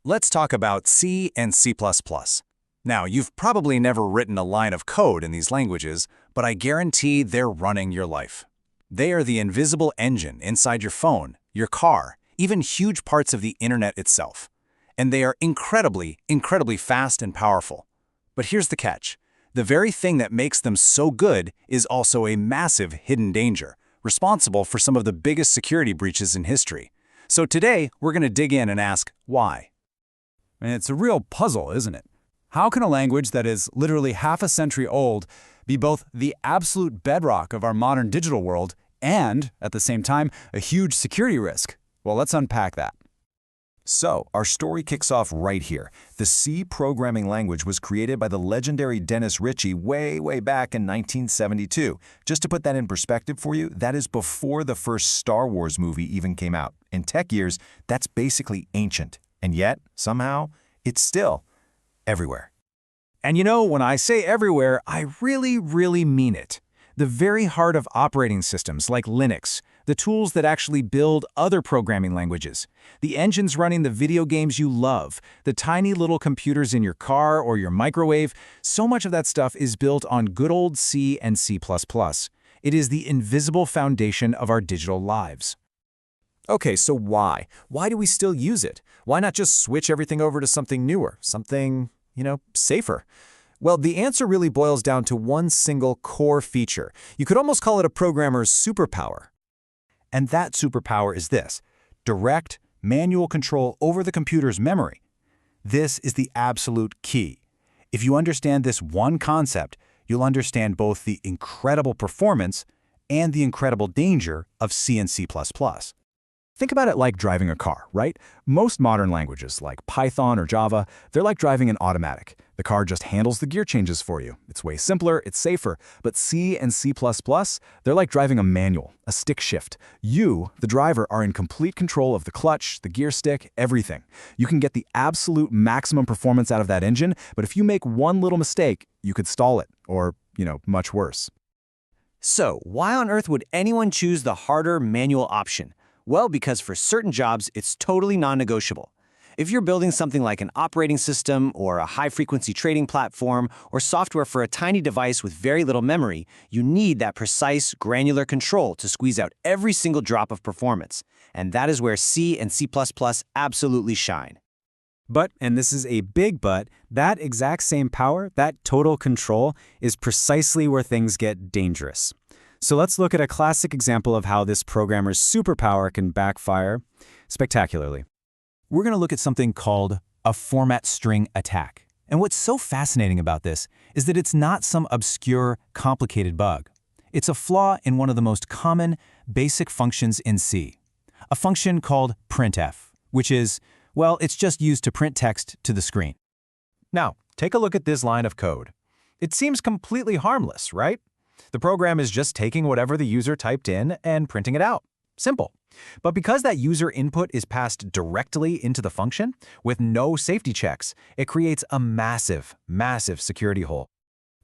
Let's talk about C and C++. Now, you've probably never written a line of code in these languages, but I guarantee they're running your life. They are the invisible engine inside your phone, your car, even huge parts of the internet itself. And they are incredibly, incredibly fast and powerful. But here's the catch. The very thing that makes them so good is also a massive hidden danger, responsible for some of the biggest security breaches in history. So today, we're going to dig in and ask, why? And it's a real puzzle, isn't it? How can a language that is literally half a century old be both the absolute bedrock of our modern digital world and, at the same time, a huge security risk? Well, let's unpack that. So, our story kicks off right here. The C programming language was created by the legendary Dennis Ritchie way back in 1972. Just to put that in perspective for you, that is before the first Star Wars movie even came out. In tech years, that's basically ancient. And yet, somehow, it's still everywhere. And you know, when I say everywhere, I really mean it. The very heart of operating systems like Linux, the tools that actually build other programming languages, the engines running the video games you love, the tiny little computers in your car or your microwave, so much of that stuff is built on good old C and C++. It is the invisible foundation of our digital lives. Okay, so why? Why do we still use it? Why not just switch everything over to something newer, something, safer? Well, the answer really boils down to one single core feature. You could almost call it a programmer's superpower. And that superpower is this: direct, manual control over the computer's memory. This is the absolute key. If you understand this one concept, you'll understand both the incredible performance and the incredible danger of C and C++. Think about it like driving a car, right? Most modern languages, like Python or Java, they're like driving an automatic. The car just handles the gear changes for you. It's way simpler, it's safer. But C and C++, they're like driving a manual, a stick shift. You, the driver, are in complete control of the clutch, the gear stick, everything. You can get the absolute maximum performance out of that engine, but if you make one little mistake, you could stall it, or, much worse. So, why on earth would anyone choose the harder manual option? Well, because for certain jobs, it's totally non-negotiable. If you're building something like an operating system or a high-frequency trading platform or software for a tiny device with very little memory, you need that precise, granular control to squeeze out every single drop of performance. And that is where C and C++ absolutely shine. But, and this is a big but, that exact same power, that total control, is precisely where things get dangerous. So let's look at a classic example of how this programmer's superpower can backfire spectacularly. We're going to look at something called a format string attack. And what's so fascinating about this is that it's not some obscure, complicated bug. It's a flaw in one of the most common, basic functions in C. A function called printf, which is, well, it's just used to print text to the screen. Now, take a look at this line of code. It seems completely harmless, right? The program is just taking whatever the user typed in and printing it out. Simple. But because that user input is passed directly into the function, with no safety checks, it creates a massive security hole.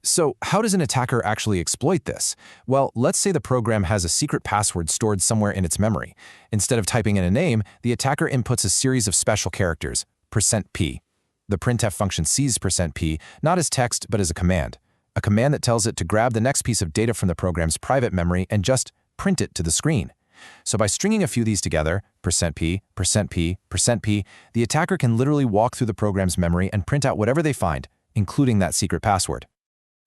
So how does an attacker actually exploit this? Well, let's say the program has a secret password stored somewhere in its memory. Instead of typing in a name, the attacker inputs a series of special characters, %p. The printf function sees %p not as text but as a command that tells it to grab the next piece of data from the program's private memory and just print it to the screen. So by stringing a few of these together, %p, %p, %p, the attacker can literally walk through the program's memory and print out whatever they find, including that secret password.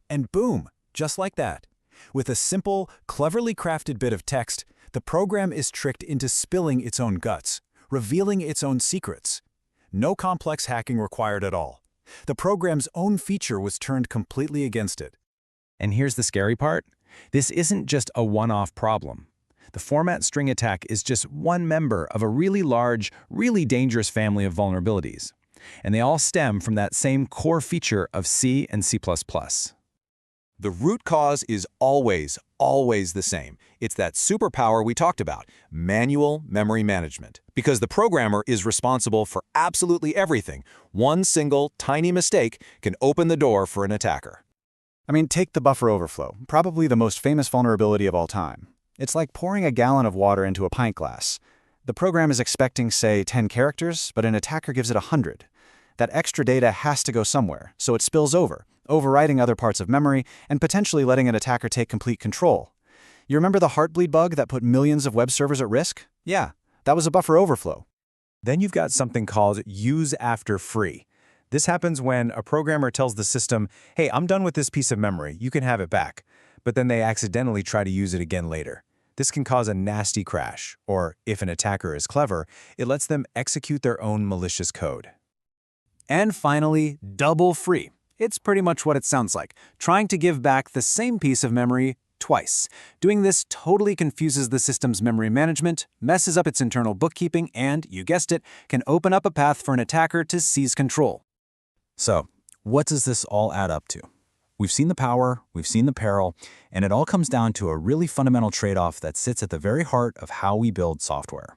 And boom, just like that. With a simple, cleverly crafted bit of text, the program is tricked into spilling its own guts, revealing its own secrets. No complex hacking required at all. The program's own feature was turned completely against it. And here's the scary part. This isn't just a one-off problem. The format string attack is just one member of a really large, really dangerous family of vulnerabilities. And they all stem from that same core feature of C and C++. The root cause is always the same. It's that superpower we talked about, manual memory management. Because the programmer is responsible for absolutely everything, one single tiny mistake can open the door for an attacker. I mean, take the buffer overflow, probably the most famous vulnerability of all time. It's like pouring a gallon of water into a pint glass. The program is expecting, say, 10 characters, but an attacker gives it 100. That extra data has to go somewhere, so it spills over, overwriting other parts of memory and potentially letting an attacker take complete control. You remember the Heartbleed bug that put millions of web servers at risk? Yeah, that was a buffer overflow. Then you've got something called use after free. This happens when a programmer tells the system, hey, I'm done with this piece of memory, you can have it back. But then they accidentally try to use it again later. This can cause a nasty crash, or if an attacker is clever, it lets them execute their own malicious code. And finally, double free. It's pretty much what it sounds like, trying to give back the same piece of memory twice. Doing this totally confuses the system's memory management, messes up its internal bookkeeping, and, you guessed it, can open up a path for an attacker to seize control. So, what does this all add up to? We've seen the power, we've seen the peril, and it all comes down to a really fundamental trade-off that sits at the very heart of how we build software.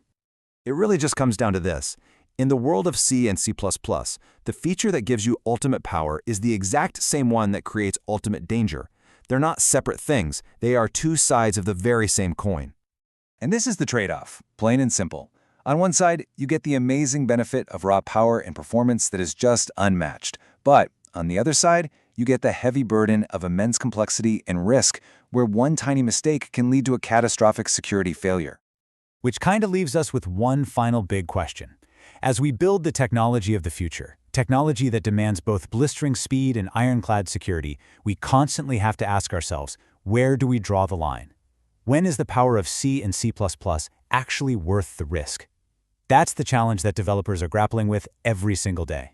It really just comes down to this. In the world of C and C++, the feature that gives you ultimate power is the exact same one that creates ultimate danger. They're not separate things, they are two sides of the very same coin. And this is the trade-off, plain and simple. On one side, you get the amazing benefit of raw power and performance that is just unmatched. But on the other side, you get the heavy burden of immense complexity and risk, where one tiny mistake can lead to a catastrophic security failure. Which kind of leaves us with one final big question. As we build the technology of the future, technology that demands both blistering speed and ironclad security, we constantly have to ask ourselves, where do we draw the line? When is the power of C and C++ actually worth the risk? That's the challenge that developers are grappling with every single day.